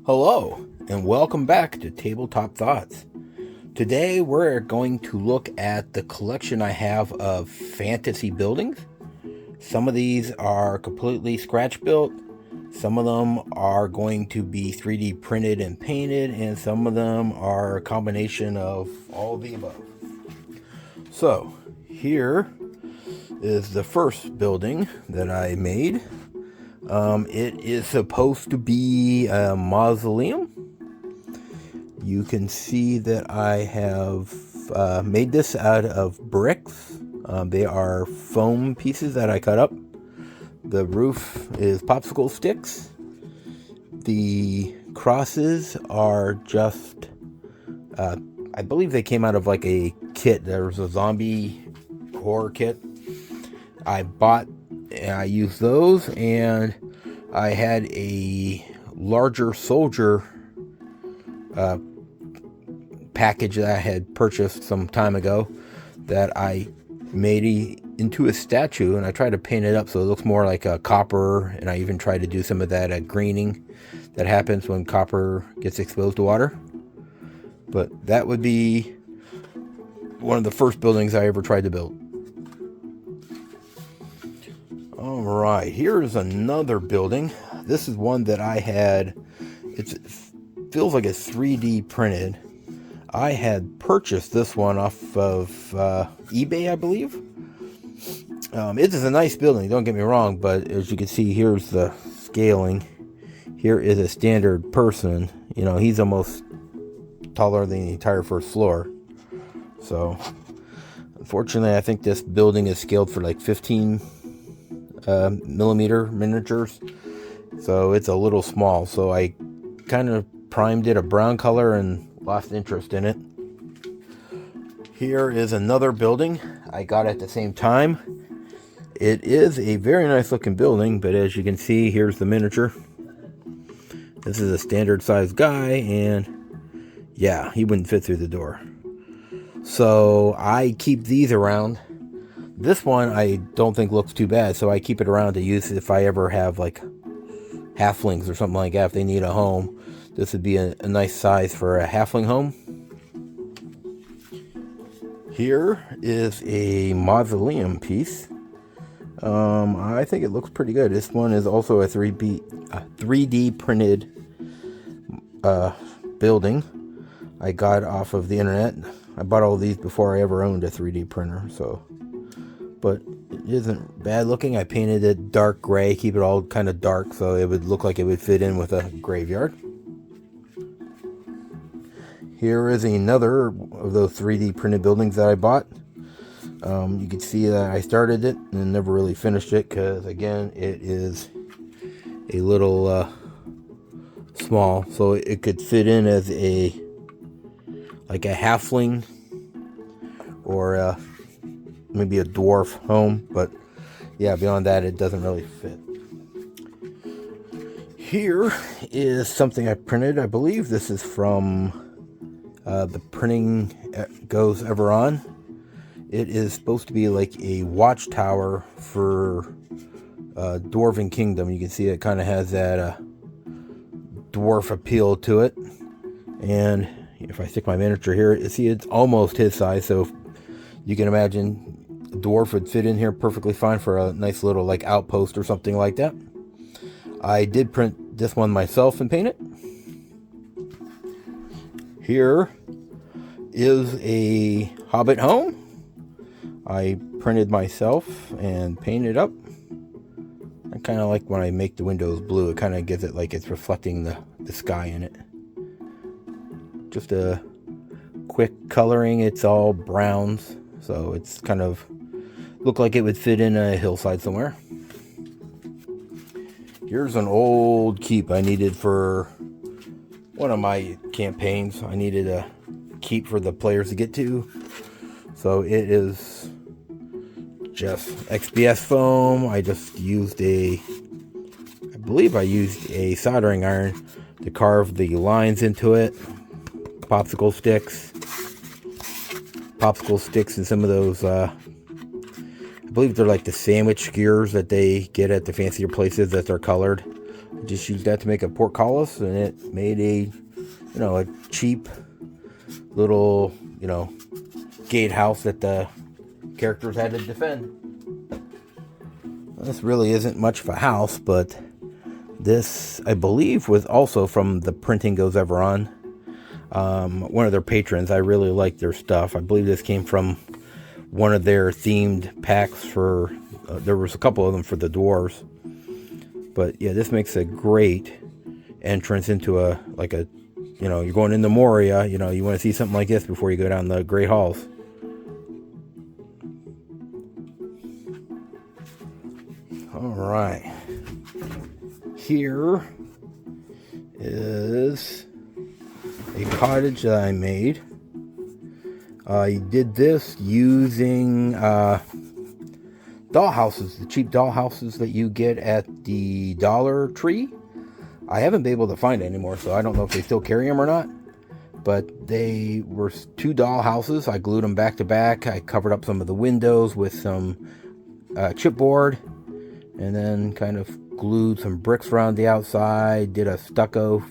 Hello, and welcome back to Tabletop Thoughts. Today we're going to look at the collection I have of fantasy buildings. Some of these are completely scratch built, some of them are going to be 3D printed and painted, and some of them are a combination of all of the above. So, here is the first building that I made. It is supposed to be a mausoleum. You can see that I have made this out of bricks. They are foam pieces that I cut up. The roof is popsicle sticks. The crosses are just, I believe they came out of like a kit. There was a zombie horror kit. I used those, and I had a larger soldier package that I had purchased some time ago that I made into a statue, and I tried to paint it up so it looks more like a copper, and I even tried to do some of that greening that happens when copper gets exposed to water. But that would be one of the first buildings I ever tried to build. Alright, here's another building. This is one that I had, it feels like it's 3D printed. I had purchased this one off of eBay, I believe. It is a nice building, don't get me wrong, but as you can see, here's the scaling. Here is a standard person. You know, he's almost taller than the entire first floor. So, unfortunately, I think this building is scaled for like 15 millimeter miniatures, so it's a little small. So I kind of primed it a brown color and lost interest in it. Here is another building I got at the same time. It is a very nice looking building, but as you can see, here's the miniature. This is a standard size guy, and yeah, he wouldn't fit through the door. So I keep these around. This one I don't think looks too bad, so I keep it around to use if I ever have like halflings or something like that. If they need a home, this would be a nice size for a halfling home. Here is a mausoleum piece. I think it looks pretty good. This one is also a 3D printed building I got off of the internet. I bought all these before I ever owned a 3D printer, so. But it isn't bad looking. I painted it dark gray, keep it all kind of dark so it would look like it would fit in with a graveyard. Here is another of those 3D printed buildings that I bought. You can see that I started it and never really finished it because, again, it is a little small. So it could fit in as like a halfling or maybe a dwarf home, but yeah, beyond that it doesn't really fit. Here is something I printed. I believe this is from the Printing Goes Ever On. It is supposed to be like a watchtower for Dwarven Kingdom. You can see it kind of has that dwarf appeal to it, and if I stick my miniature here, you see it's almost his size, so you can imagine a dwarf would fit in here perfectly fine for a nice little like outpost or something like that. I did print this one myself and paint it. Here is a hobbit home. I printed myself and painted up. I kind of like when I make the windows blue. It kind of gives it like it's reflecting the sky in it. Just a quick coloring. It's all browns, so it's kind of look like it would fit in a hillside somewhere. Here's an old keep I needed for one of my campaigns. I needed a keep for the players to get to. So it is just XPS foam. I just used I believe I used a soldering iron to carve the lines into it. Popsicle sticks and some of those I believe they're like the sandwich skewers that they get at the fancier places that they're colored. Just used that to make a portcullis, and it made a, a cheap little, gatehouse that the characters had to defend. This really isn't much of a house, but this, I believe, was also from the Printing Goes Ever On. One of their patrons. I really like their stuff. I believe this came from one of their themed packs for, there was a couple of them for the dwarves. But yeah, this makes a great entrance into you're going into Moria, you want to see something like this before you go down the Great Halls. Alright. Here is a cottage that I made. I did this using dollhouses, the cheap dollhouses that you get at the Dollar Tree. I haven't been able to find it anymore, so I don't know if they still carry them or not. But they were 2 dollhouses. I glued them back to back. I covered up some of the windows with some chipboard, and then kind of glued some bricks around the outside, did a stucco,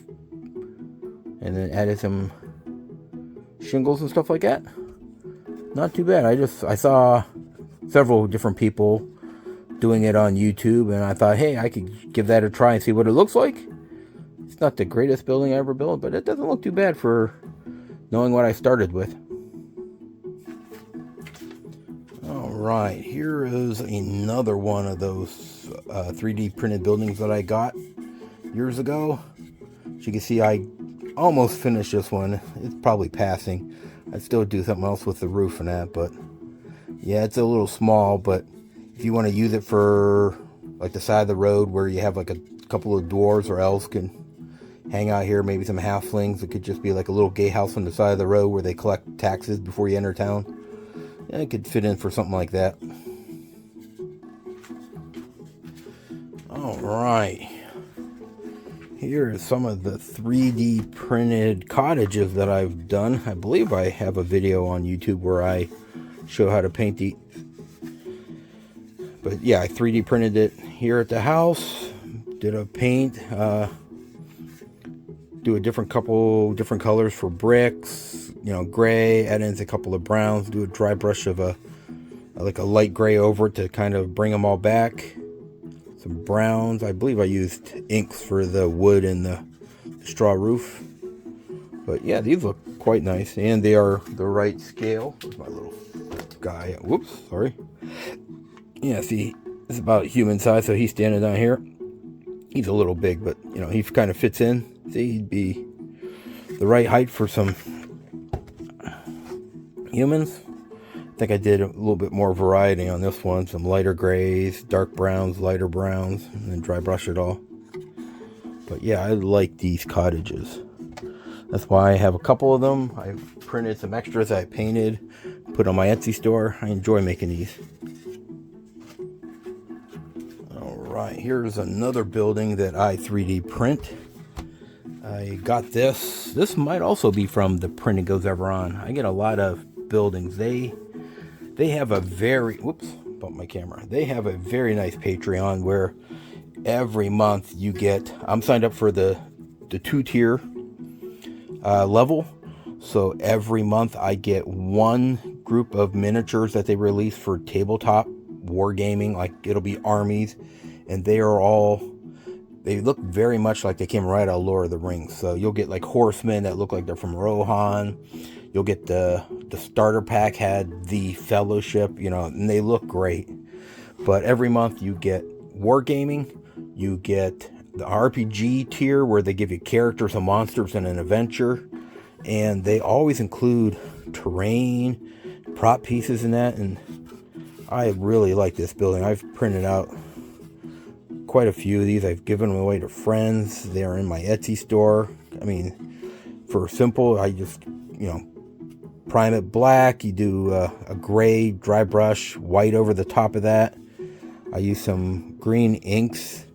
and then added some shingles and stuff like that. Not too bad. I saw several different people doing it on YouTube, and I thought, hey, I could give that a try and see what it looks like. It's not the greatest building I ever built, but it doesn't look too bad for knowing what I started with. Alright, here is another one of those 3D printed buildings that I got years ago. As you can see, I almost finished this one. It's probably passing. I'd still do something else with the roof and that, but yeah, it's a little small. But if you want to use it for like the side of the road where you have like a couple of dwarves or elves can hang out here, maybe some halflings, it could just be like a little gatehouse on the side of the road where they collect taxes before you enter town. Yeah, it could fit in for something like that. Alright, here is some of the 3D printed cottages that I've done. I believe I have a video on YouTube where I show how to paint these. But yeah, I 3D printed it here at the house. Did a paint, do a couple different colors for bricks, gray, add in a couple of browns, do a dry brush of a light gray over it to kind of bring them all back. Some browns. I believe I used inks for the wood and the straw roof. But yeah, these look quite nice, and they are the right scale. Where's my little guy? Whoops, sorry. Yeah, see, it's about human size, so he's standing down here. He's a little big, but he kind of fits in. See, he'd be the right height for some humans. I think I did a little bit more variety on this one. Some lighter grays, dark browns, lighter browns, and then dry brush it all. But yeah, I like these cottages. That's why I have a couple of them. I printed some extras I painted, put on my Etsy store. I enjoy making these. Alright, here's another building that I 3D print. I got this. This might also be from the Printing Goes Ever On. I get a lot of buildings. They have a very, whoops, bumped my camera. They have a very nice Patreon where every month you get, I'm signed up for the 2-tier level. So every month I get one group of miniatures that they release for tabletop wargaming. Like it'll be armies, and they look very much like they came right out of Lord of the Rings. So you'll get like horsemen that look like they're from Rohan. You'll get the starter pack had the Fellowship, and they look great. But every month you get wargaming, you get the RPG tier where they give you characters and monsters and an adventure, and they always include terrain, prop pieces in that, and I really like this building. I've printed out quite a few of these. I've given them away to friends. They are in my Etsy store. I mean, for simple, I just, prime it black. You do a gray dry brush, white over the top of that. I use some green inks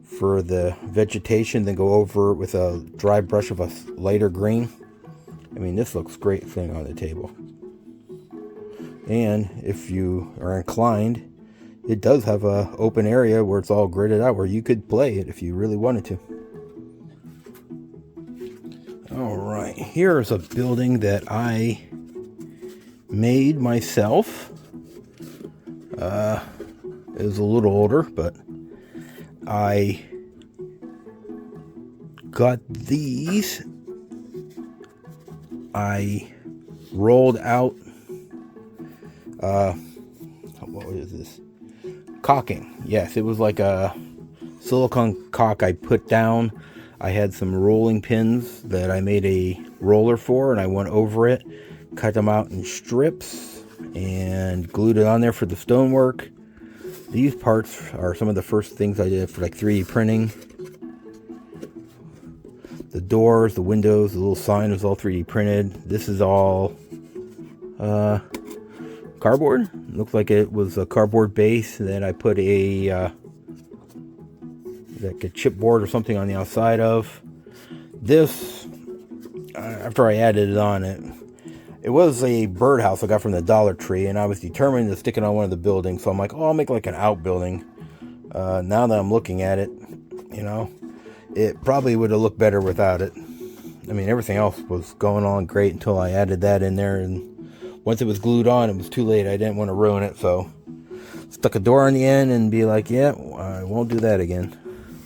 for the vegetation, then go over with a dry brush of a lighter green. I mean, this looks great sitting on the table. And if you are inclined, it does have a open area where it's all gridded out where you could play it if you really wanted to. All right, here's a building that I made myself. It was a little older, but I got these. I rolled out, what is this? Caulking. Yes, it was like a silicone caulk I put down. I had some rolling pins that I made a roller for, and I went over it, cut them out in strips, and glued it on there for the stonework. These parts are some of the first things I did for like 3D printing. The doors, the windows, the little sign was all 3D printed. This is all cardboard. Looks like it was a cardboard base. And then I put a like a chipboard or something on the outside of. This, after I added it on, it was a birdhouse I got from the Dollar Tree, and I was determined to stick it on one of the buildings. So I'm like, oh, I'll make like an outbuilding. Now that I'm looking at it, you know, it probably would have looked better without it. I mean, everything else was going on great until I added that in there, and once it was glued on, it was too late. I didn't want to ruin it, so stuck a door on the end and be like, yeah, I won't do that again.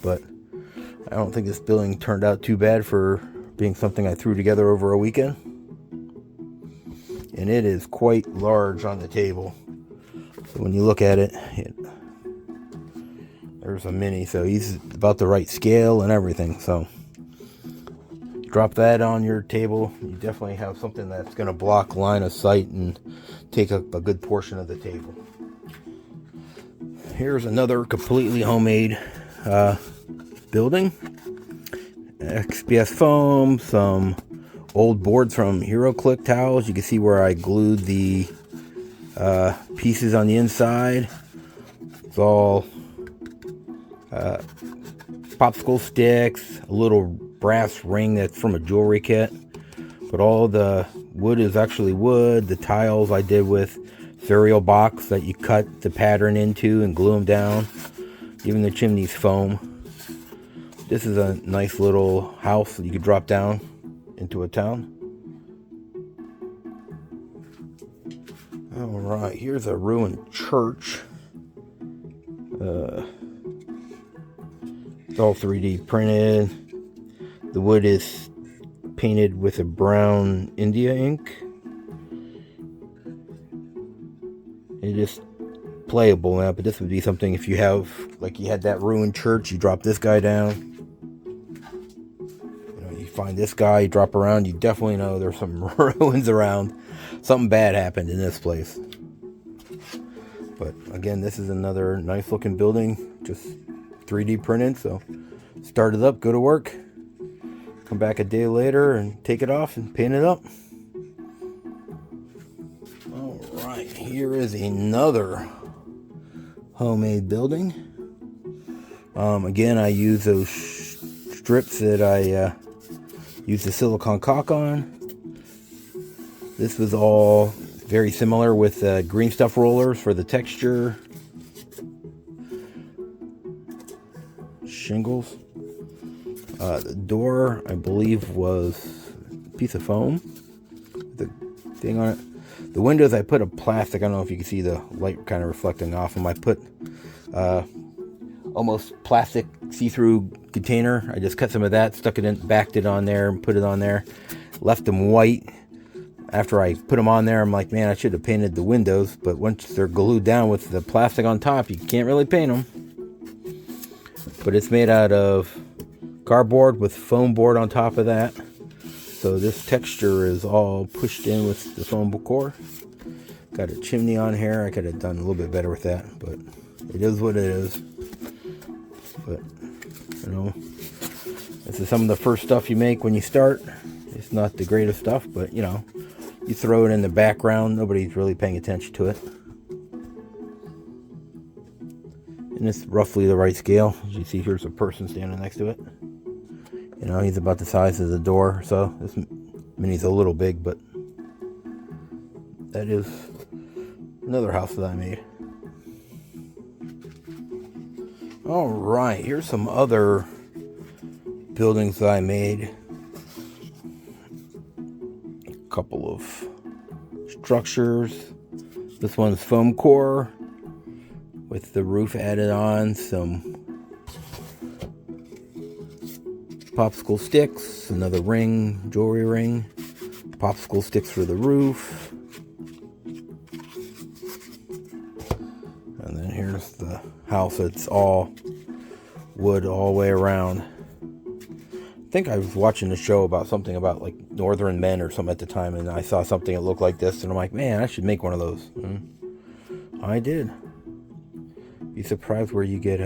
But I don't think this building turned out too bad for being something I threw together over a weekend. And it is quite large on the table. So when you look at it, there's a mini, so he's about the right scale and everything. So drop that on your table, you definitely have something that's going to block line of sight and take up a good portion of the table. Here's another completely homemade building. XPS foam, some old boards from HeroClick towels. You can see where I glued the pieces on the inside. It's all popsicle sticks, a little brass ring that's from a jewelry kit, but all the wood is actually wood. The tiles I did with cereal box that you cut the pattern into and glue them down. Even the chimney's foam. This is a nice little house that you could drop down into a town. Alright, here's a ruined church. It's all 3D printed. The wood is painted with a brown India ink. It is playable now, but this would be something if you have, like you had that ruined church, you drop this guy down. You find this guy, you drop around, you definitely know there's some ruins around. Something bad happened in this place. But again, this is another nice looking building, just 3D printed. So start it up, go to work, come back a day later and take it off and paint it up. All right, here is another homemade building. Again, I use those strips that I used the silicone caulk on. This was all very similar with green stuff rollers for the texture. Shingles. The door, I believe, was a piece of foam with the thing on it. The windows, I put a plastic. I don't know if you can see the light kind of reflecting off them. I put almost plastic see-through container. I just cut some of that, stuck it in, backed it on there, and put it on there. Left them white. After I put them on there, I'm like, man, I should have painted the windows. But once they're glued down with the plastic on top, you can't really paint them. But it's made out of cardboard with foam board on top of that. So this texture is all pushed in with the foam core. Got a chimney on here. I could have done a little bit better with that, but it is what it is. But, you know, this is some of the first stuff you make when you start. It's not the greatest stuff, but, you know, you throw it in the background. Nobody's really paying attention to it. And it's roughly the right scale. As you see, here's a person standing next to it. You know, he's about the size of the door. So this mini's a little big, but that is another house that I made. Alright, here's some other buildings that I made. A couple of structures. This one's foam core with the roof added on, some popsicle sticks, another ring, jewelry ring, popsicle sticks for the roof. And then here's the house. It's all wood all the way around. I think I was watching a show about something about like Northern Men or something at the time, and I saw something that looked like this, and I'm like, man, I should make one of those. I did. Be surprised where you get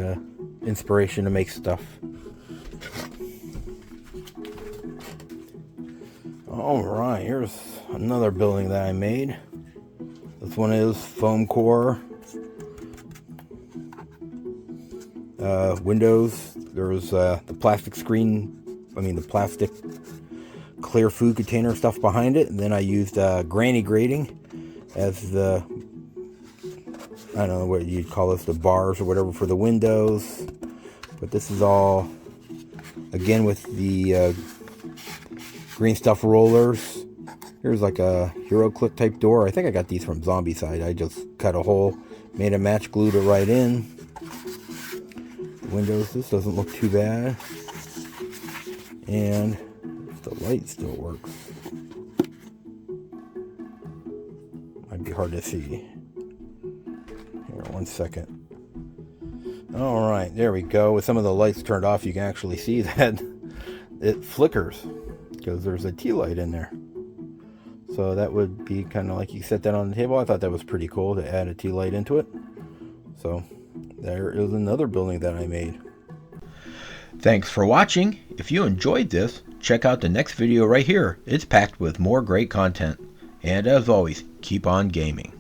inspiration to make stuff. Alright, here's another building that I made. This one is foam core. Windows. There's the plastic screen, the plastic clear food container stuff behind it. And then I used granny grating as the, I don't know what you'd call this, the bars or whatever for the windows. But this is all, again, with the green stuff rollers. Here's like a Hero Click type door. I think I got these from Zombie Side. I just cut a hole, made a match, glued it right in. The windows, this doesn't look too bad. And the light still works. Might be hard to see. Here, 1 second. Alright, there we go. With some of the lights turned off, you can actually see that it flickers because there's a tea light in there. So that would be kind of like you set that on the table. I thought that was pretty cool to add a tea light into it. So there is another building that I made. Thanks for watching. If you enjoyed this, check out the next video right here. It's packed with more great content. And as always, keep on gaming.